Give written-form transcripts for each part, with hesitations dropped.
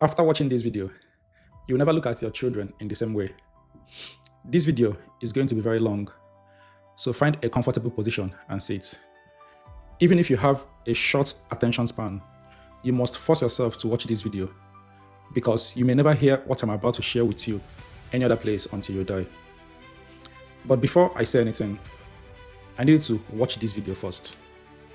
After watching this video, you'll never look at your children in the same way. This video is going to be very long, so find a comfortable position and sit. Even if you have a short attention span, you must force yourself to watch this video because you may never hear what I'm about to share with you any other place until you die. But before I say anything, I need you to watch this video first.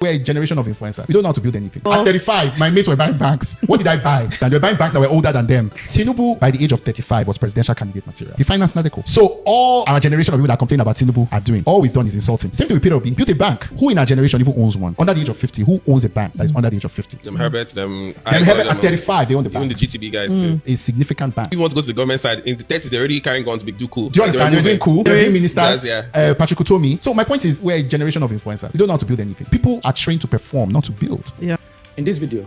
We're a generation of influencers. We don't know how to build anything. At 35, my mates were buying banks. What did I buy? And they were buying banks that were older than them. Tinubu, by the age of 35, was presidential candidate material. The finance Nadeko. So all our generation of people that complain about Tinubu are doing, all we've done is insult him. Same thing with Peter Obi. Built a bank. Who in our generation even owns one? Under the age of 50, who owns a bank that is under the age of 50? Them Herbert, them Herbert at 35, they own the even bank. the GTB guys too. A significant bank. If you want to go to the government side, in the 30s, they're already carrying guns, big do cool. Do you understand? They're doing cool. They're doing ministers. Yeah. Patrick Utomi. So my point is, we're a generation of influencers. We don't know how to build anything. People are trained to perform, not to build. Yeah. In this video,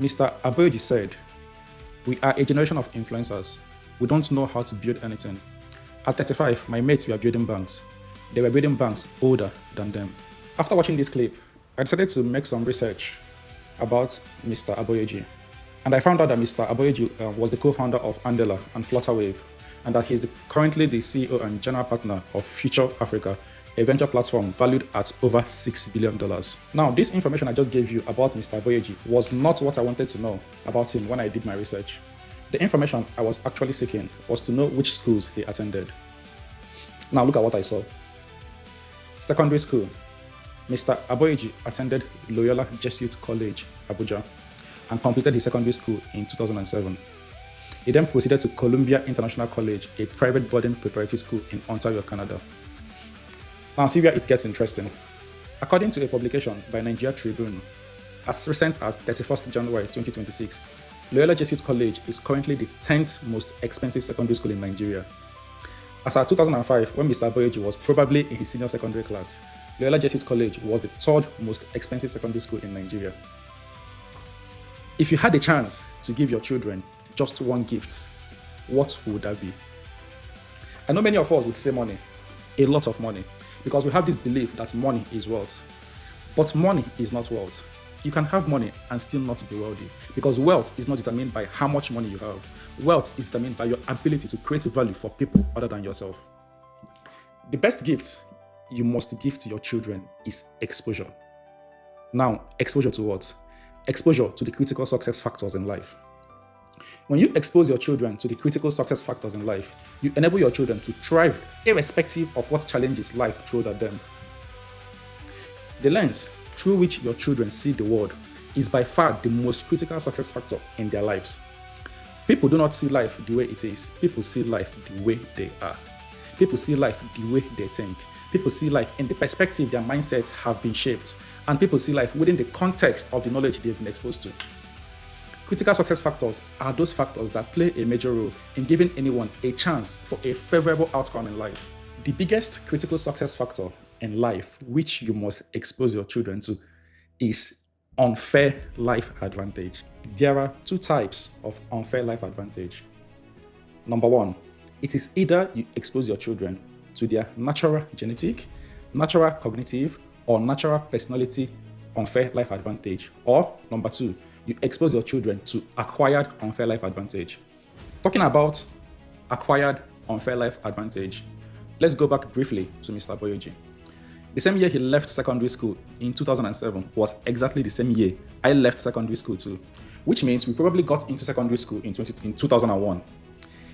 Mr. Aboyeji said, "We are a generation of influencers. We don't know how to build anything. At 35, my mates were building banks. They were building banks older than them." After watching this clip, I decided to make some research about Mr. Aboyeji. And I found out that Mr. Aboyeji was the co-founder of Andela and Flutterwave, and that he's currently the CEO and general partner of Future Africa, a venture platform valued at over $6 billion. Now, this information I just gave you about Mr. Aboyeji was not what I wanted to know about him when I did my research. The information I was actually seeking was to know which schools he attended. Now, look at what I saw. Secondary school. Mr. Aboyeji attended Loyola Jesuit College, Abuja, and completed his secondary school in 2007. He then proceeded to Columbia International College, a private boarding preparatory school in Ontario, Canada. Now, see where it gets interesting. According to a publication by Nigeria Tribune, as recent as 31st January 2026, Loyola Jesuit College is currently the 10th most expensive secondary school in Nigeria. As at 2005, when Mr. Aboyeji was probably in his senior secondary class, Loyola Jesuit College was the 3rd most expensive secondary school in Nigeria. If you had a chance to give your children just one gift, what would that be? I know many of us would say money, a lot of money, because we have this belief that money is wealth. But money is not wealth. You can have money and still not be wealthy, because wealth is not determined by how much money you have. Wealth is determined by your ability to create value for people other than yourself. The best gift you must give to your children is exposure. Now, exposure to what? Exposure to the critical success factors in life. When you expose your children to the critical success factors in life, you enable your children to thrive irrespective of what challenges life throws at them. The lens through which your children see the world is by far the most critical success factor in their lives. People do not see life the way it is. People see life the way they are. People see life the way they think. People see life in the perspective their mindsets have been shaped. And people see life within the context of the knowledge they've been exposed to. Critical success factors are those factors that play a major role in giving anyone a chance for a favorable outcome in life. The biggest critical success factor in life which you must expose your children to is unfair life advantage. There are two types of unfair life advantage. Number one, it is either you expose your children to their natural genetic, natural cognitive, or natural personality unfair life advantage. Or number two, you expose your children to acquired unfair life advantage. Talking about acquired unfair life advantage, let's go back briefly to Mr. Aboyeji. The same year he left secondary school in 2007 was exactly the same year I left secondary school too, which means we probably got into secondary school in 2001.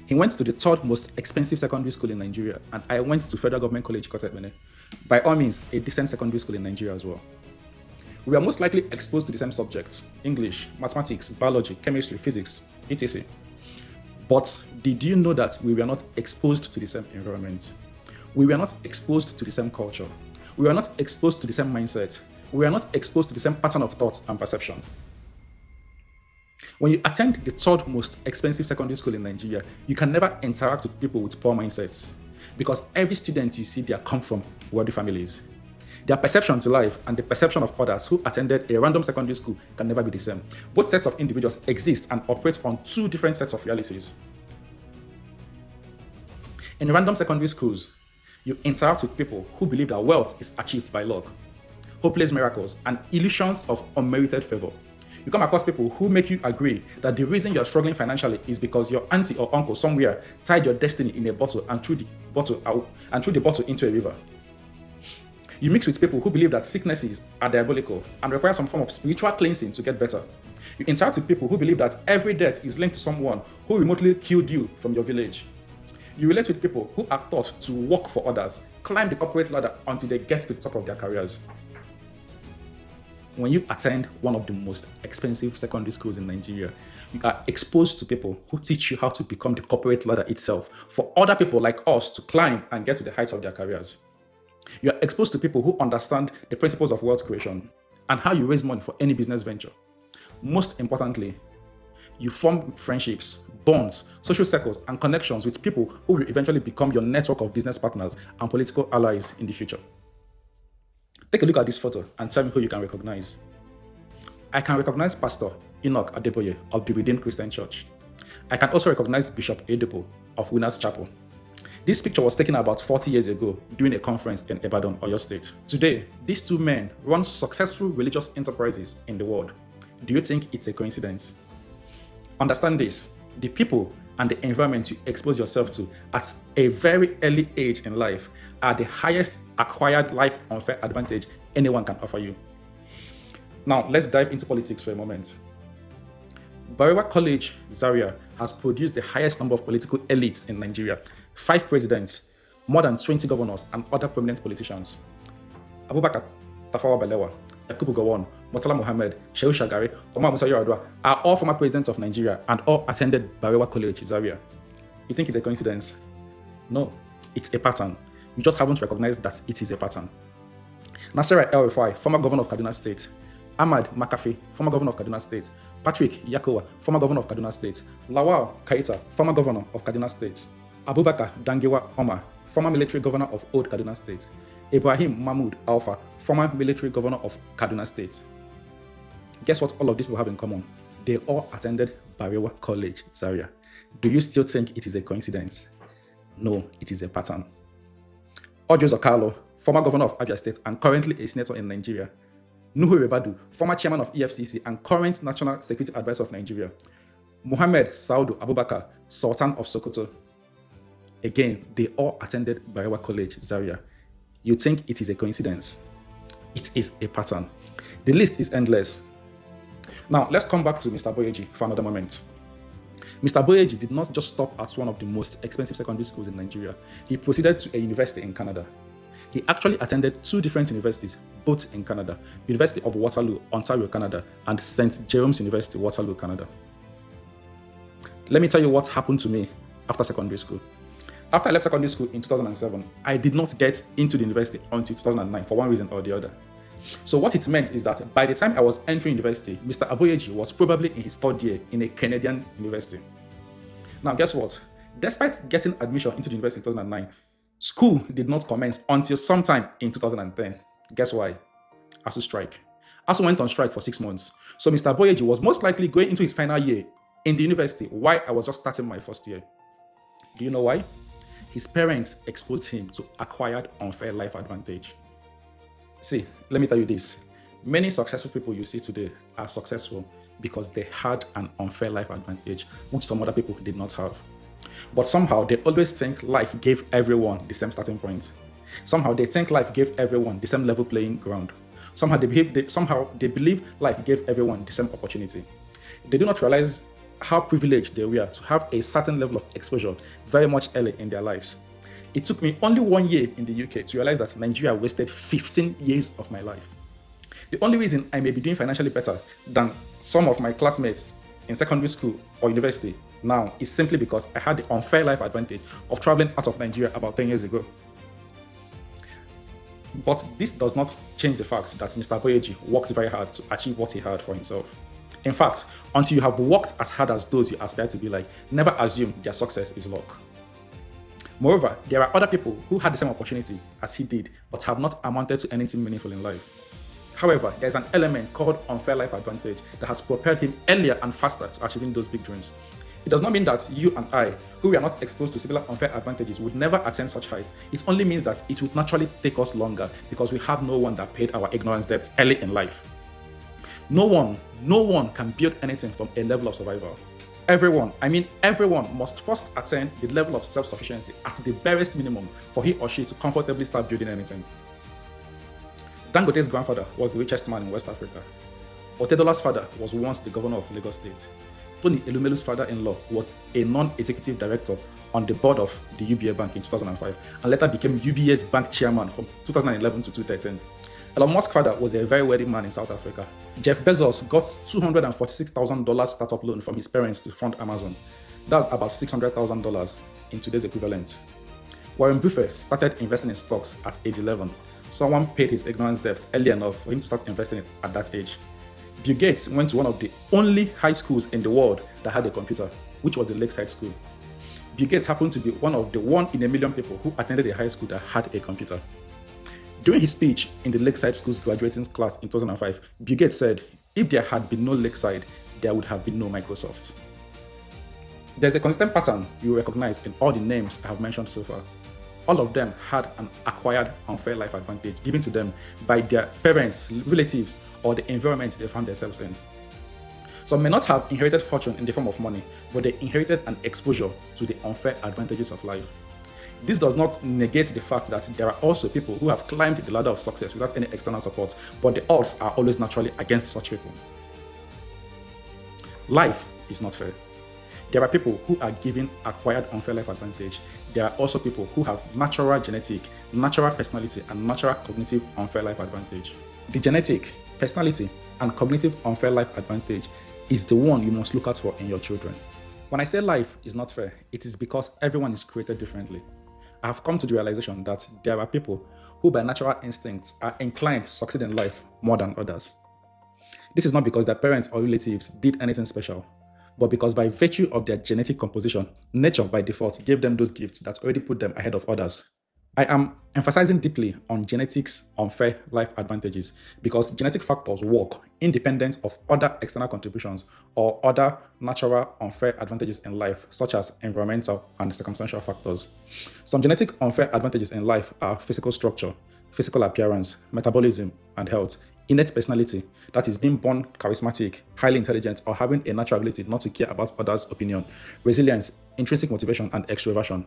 He went to the 3rd most expensive secondary school in Nigeria, and I went to Federal Government College, Kotekbene. By all means, a decent secondary school in Nigeria as well. We are most likely exposed to the same subjects: English, mathematics, biology, chemistry, physics, etc. But did you know that we were not exposed to the same environment? We were not exposed to the same culture. We were not exposed to the same mindset. We were not exposed to the same pattern of thought and perception. When you attend the 3rd most expensive secondary school in Nigeria, you can never interact with people with poor mindsets, because every student you see there come from wealthy families. Their perception to life and the perception of others who attended a random secondary school can never be the same. Both sets of individuals exist and operate on two different sets of realities. In random secondary schools, you interact with people who believe that wealth is achieved by luck, hopeless miracles, and illusions of unmerited favor. You come across people who make you agree that the reason you're struggling financially is because your auntie or uncle somewhere tied your destiny in a bottle and threw the bottle into a river. You mix with people who believe that sicknesses are diabolical and require some form of spiritual cleansing to get better. You interact with people who believe that every death is linked to someone who remotely killed you from your village. You relate with people who are taught to work for others, climb the corporate ladder until they get to the top of their careers. When you attend one of the most expensive secondary schools in Nigeria, you are exposed to people who teach you how to become the corporate ladder itself for other people like us to climb and get to the heights of their careers. You are exposed to people who understand the principles of wealth creation and how you raise money for any business venture. Most importantly, you form friendships, bonds, social circles, and connections with people who will eventually become your network of business partners and political allies in the future. Take a look at this photo and tell me who you can recognize. I can recognize Pastor Enoch Adeboye of the Redeemed Christian Church. I can also recognize Bishop Edepo of Winners Chapel. This picture was taken about 40 years ago during a conference in Ibadan, Oyo State. Today, these two men run successful religious enterprises in the world. Do you think it's a coincidence? Understand this: the people and the environment you expose yourself to at a very early age in life are the highest acquired life unfair advantage anyone can offer you. Now, let's dive into politics for a moment. Barewa College, Zaria, has produced the highest number of political elites in Nigeria: 5 presidents, more than 20 governors, and other prominent politicians. Abubakar Tafawa Balewa, Yakubu Gowon, Murtala Mohammed, Shehu Shagari, Omar Musa Yar'Adua are all former presidents of Nigeria and all attended Barewa College, Zaria. You think it's a coincidence? No, it's a pattern. You just haven't recognized that it is a pattern. Nasira El-Rufai, former governor of Kaduna State. Ahmad Makafi, former governor of Kaduna State. Patrick Yakowa, former governor of Kaduna State. Lawal Kaita, former governor of Kaduna State. Abubakar Dangiwa Omar, former military governor of Old Kaduna State. Ibrahim Mahmood Alpha, former military governor of Kaduna State. Guess what all of these people have in common? They all attended Barewa College, Zaria. Do you still think it is a coincidence? No, it is a pattern. Ojo Zokalo, former governor of Abia State and currently a senator in Nigeria. Nuhu Rebadu, former chairman of EFCC and current national security advisor of Nigeria. Muhammad Saudu Abubakar, Sultan of Sokoto. Again, they all attended Barewa College, Zaria. You think it is a coincidence? It is a pattern. The list is endless. Now, let's come back to Mr. Boyeji for another moment. Mr. Boyeji did not just stop at one of the most expensive secondary schools in Nigeria. He proceeded to a university in Canada. He actually attended 2 different universities, both in Canada: University of Waterloo, Ontario, Canada, and St. Jerome's University, Waterloo, Canada. Let me tell you what happened to me after secondary school. After I left secondary school in 2007, I did not get into the university until 2009 for one reason or the other. So what it meant is that by the time I was entering university, Mr. Aboyeji was probably in his 3rd year in a Canadian university. Now, guess what? Despite getting admission into the university in 2009, school did not commence until sometime in 2010. Guess why? ASU strike. ASU went on strike for 6 months. So Mr. Aboyeji was most likely going into his final year in the university while I was just starting my 1st year. Do you know why? His parents exposed him to acquired unfair life advantage. See, let me tell you this. Many successful people you see today are successful because they had an unfair life advantage, which some other people did not have. But somehow they always think life gave everyone the same starting point. Somehow they think life gave everyone the same level playing ground. Somehow they believe life gave everyone the same opportunity. They do not realize how privileged they were to have a certain level of exposure very much early in their lives. It took me only 1 year in the UK to realize that Nigeria wasted 15 years of my life. The only reason I may be doing financially better than some of my classmates in secondary school or university now is simply because I had the unfair life advantage of traveling out of Nigeria about 10 years ago. But this does not change the fact that Mr. Boyeji worked very hard to achieve what he had for himself. In fact, until you have worked as hard as those you aspire to be like, never assume their success is luck. Moreover, there are other people who had the same opportunity as he did, but have not amounted to anything meaningful in life. However, there's an element called unfair life advantage that has propelled him earlier and faster to achieving those big dreams. It does not mean that you and I, who are not exposed to similar unfair advantages, would never attain such heights. It only means that it would naturally take us longer because we have no one that paid our ignorance debts early in life. No one No one can build anything from a level of survival. Everyone, I mean everyone, must first attain the level of self-sufficiency at the barest minimum for he or she to comfortably start building anything. Dangote's grandfather was the richest man in West Africa. Otedola's father was once the governor of Lagos State. Tony Elumelu's father-in-law was a non-executive director on the board of the UBA Bank in 2005 and later became UBA's bank chairman from 2011 to 2013. Elon Musk's father was a very wealthy man in South Africa. Jeff Bezos got $246,000 startup loan from his parents to fund Amazon. That's about $600,000 in today's equivalent. Warren Buffett started investing in stocks at age 11. Someone paid his ignorance debt early enough for him to start investing at that age. Bill Gates went to one of the only high schools in the world that had a computer, which was the Lakeside School. Bill Gates happened to be one of the 1 in a million people who attended a high school that had a computer. During his speech in the Lakeside School's graduating class in 2005, Bill Gates said, if there had been no Lakeside, there would have been no Microsoft. There's a consistent pattern you recognize in all the names I have mentioned so far. All of them had an acquired unfair life advantage given to them by their parents, relatives, or the environment they found themselves in. Some may not have inherited fortune in the form of money, but they inherited an exposure to the unfair advantages of life. This does not negate the fact that there are also people who have climbed the ladder of success without any external support, but the odds are always naturally against such people. Life is not fair. There are people who are given acquired unfair life advantage. There are also people who have natural genetic, natural personality, and natural cognitive unfair life advantage. The genetic, personality, and cognitive unfair life advantage is the one you must look out for in your children. When I say life is not fair, it is because everyone is created differently. I have come to the realization that there are people who by natural instincts are inclined to succeed in life more than others. This is not because their parents or relatives did anything special, but because by virtue of their genetic composition, nature by default gave them those gifts that already put them ahead of others. I am emphasizing deeply on genetics unfair life advantages because genetic factors work independent of other external contributions or other natural unfair advantages in life, such as environmental and circumstantial factors. Some genetic unfair advantages in life are physical structure, physical appearance, metabolism, and health, innate personality, that is being born charismatic, highly intelligent, or having a natural ability not to care about others' opinion, resilience, intrinsic motivation, and extroversion.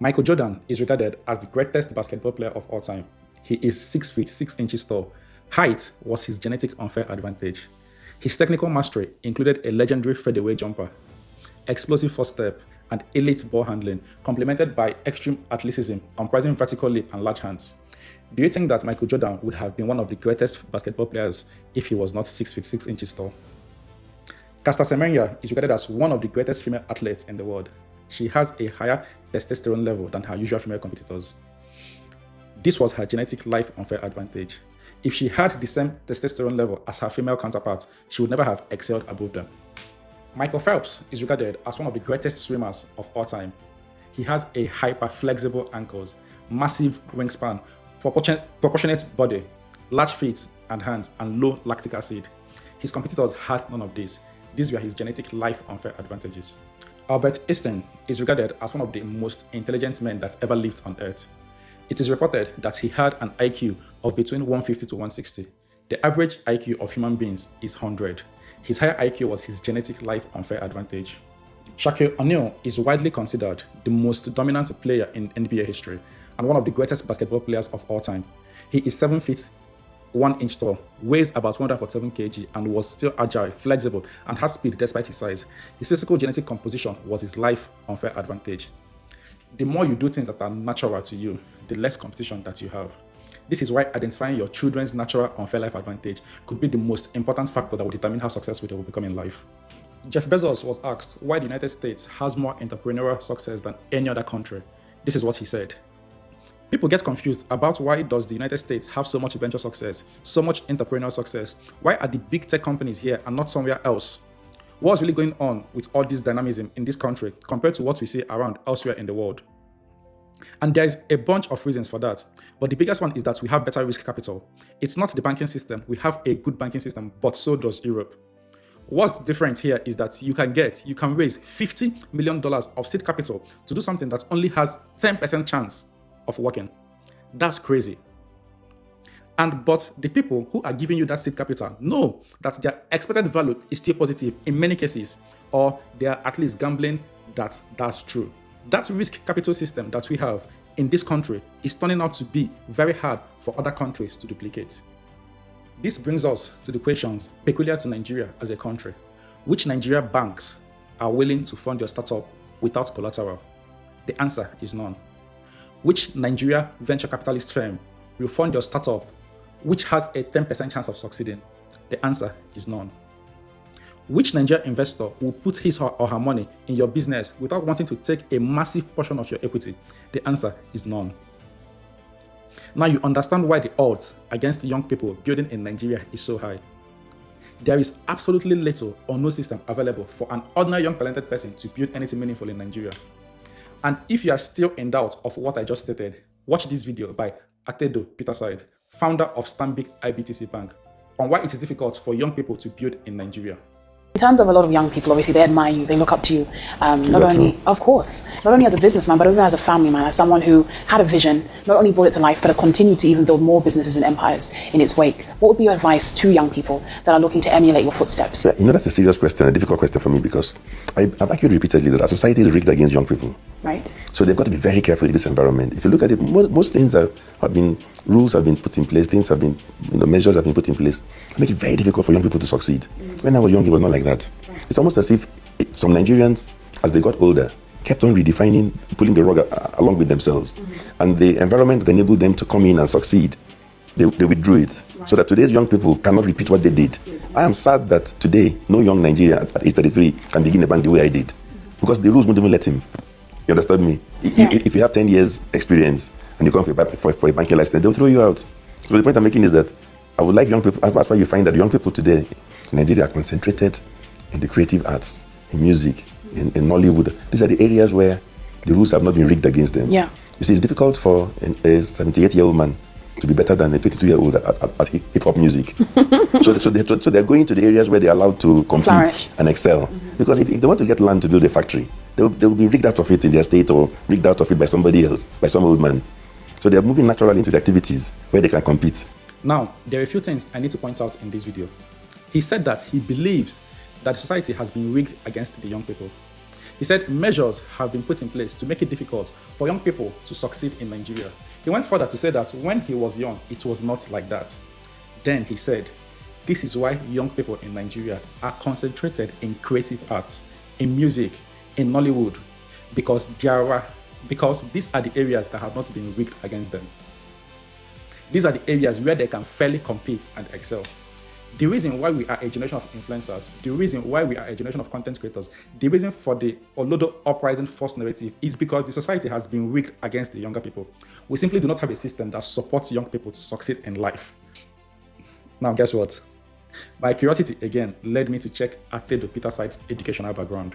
Michael Jordan is regarded as the greatest basketball player of all time. He is 6 feet 6 inches tall. Height was his genetic unfair advantage. His technical mastery included a legendary fadeaway jumper, explosive first step, and elite ball handling, complemented by extreme athleticism comprising vertical leap and large hands. Do you think that Michael Jordan would have been one of the greatest basketball players if he was not 6 feet 6 inches tall? Caster Semenya is regarded as one of the greatest female athletes in the world. She has a higher testosterone level than her usual female competitors. This was her genetic life unfair advantage. If she had the same testosterone level as her female counterpart, she would never have excelled above them. Michael Phelps is regarded as one of the greatest swimmers of all time. He has a hyper-flexible ankles, massive wingspan, proportionate body, large feet and hands, and low lactic acid. His competitors had none of these. These were his genetic life unfair advantages. Albert Einstein is regarded as one of the most intelligent men that ever lived on Earth. It is reported that he had an IQ of between 150 to 160. The average IQ of human beings is 100. His higher IQ was his genetic life unfair advantage. Shaquille O'Neal is widely considered the most dominant player in NBA history and one of the greatest basketball players of all time. He is 7 feet 1 inch tall, weighs about 147 kg, and was still agile, flexible, and has speed despite his size. His physical genetic composition was his life unfair advantage. The more you do things that are natural to you, the less competition that you have. This is why identifying your children's natural unfair life advantage could be the most important factor that will determine how successful they will become in life. Jeff Bezos was asked why the United States has more entrepreneurial success than any other country. This is what he said. People get confused about why does the United States have so much venture success, so much entrepreneurial success? Why are the big tech companies here and not somewhere else? What's really going on with all this dynamism in this country compared to what we see around elsewhere in the world? And there's a bunch of reasons for that. But the biggest one is that we have better risk capital. It's not the banking system. We have a good banking system, but so does Europe. What's different here is that you can raise $50 million of seed capital to do something that only has 10% chance of working. That's crazy. But the people who are giving you that seed capital know that their expected value is still positive in many cases, or they are at least gambling that that's true. That risk capital system that we have in this country is turning out to be very hard for other countries to duplicate. This brings us to the questions peculiar to Nigeria as a country. Which Nigeria banks are willing to fund your startup without collateral? The answer is none. Which Nigeria venture capitalist firm will fund your startup which has a 10% chance of succeeding? The answer is none. Which Nigerian investor will put his or her money in your business without wanting to take a massive portion of your equity? The answer is none. Now you understand why the odds against young people building in Nigeria is so high. There is absolutely little or no system available for an ordinary young talented person to build anything meaningful in Nigeria. And if you are still in doubt of what I just stated, watch this video by Atedo Peterside, founder of Stanbic IBTC Bank, on why it is difficult for young people to build in Nigeria. In terms of a lot of young people, obviously they admire you, they look up to you, not only, of course, not only as a businessman, but even as a family man, as someone who had a vision, not only brought it to life, but has continued to even build more businesses and empires in its wake. What would be your advice to young people that are looking to emulate your footsteps? Yeah, that's a serious question, a difficult question for me, because I've argued repeatedly that our society is rigged against young people. Right. So they've got to be very careful in this environment. If you look at it, most things rules have been put in place, things have been, measures have been put in place to make it very difficult for young people to succeed. When I was young, it was not like that. It's almost as if some Nigerians, as they got older, kept on redefining, pulling the rug along with themselves. And the environment that enabled them to come in and succeed, they withdrew it. Right. So that today's young people cannot repeat what they did. I am sad that today, no young Nigerian at age 33 can begin a bank the way I did. Because the rules won't even let him. You understand me? Yeah. If you have 10 years experience and you come for a banking license, they'll throw you out. So the point I'm making is that I would like young people, that's why you find that young people today in Nigeria are concentrated in the creative arts, in music, in Nollywood. These are the areas where the rules have not been rigged against them. Yeah. You see, it's difficult for a 78-year-old man to be better than a 22-year-old at hip-hop music. so they're going to the areas where they're allowed to compete Flourish. And excel. Mm-hmm. Because if they want to get land to build a factory, they'll be rigged out of it in their state or rigged out of it by somebody else, by some old man. So they're moving naturally into the activities where they can compete. Now, there are a few things I need to point out in this video. He said that he believes that society has been rigged against the young people. He said measures have been put in place to make it difficult for young people to succeed in Nigeria. He went further to say that when he was young, it was not like that. Then he said, this is why young people in Nigeria are concentrated in creative arts, in music, in Nollywood, because these are the areas that have not been rigged against them. These are the areas where they can fairly compete and excel. The reason why we are a generation of influencers, the reason why we are a generation of content creators, the reason for the Olodo uprising force narrative is because the society has been rigged against the younger people. We simply do not have a system that supports young people to succeed in life. Now, guess what? My curiosity again led me to check Atedo Peterside's educational background.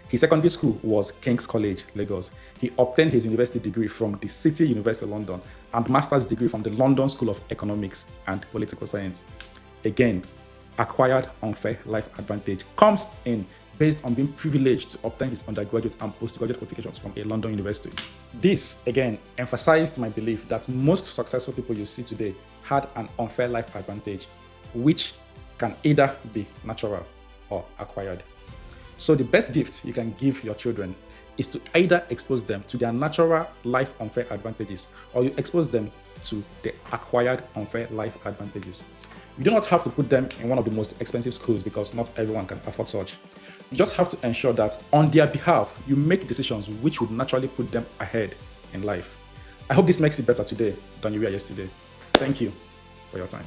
His secondary school was King's College, Lagos. He obtained his university degree from the City University of London and master's degree from the London School of Economics and Political Science. Again, acquired unfair life advantage comes in based on being privileged to obtain his undergraduate and postgraduate qualifications from a London university. This, again, emphasized my belief that most successful people you see today had an unfair life advantage, which can either be natural or acquired. So the best gift you can give your children is to either expose them to their natural life unfair advantages, or you expose them to the acquired unfair life advantages. You do not have to put them in one of the most expensive schools because not everyone can afford such. You just have to ensure that on their behalf, you make decisions which would naturally put them ahead in life. I hope this makes you better today than you were yesterday. Thank you for your time.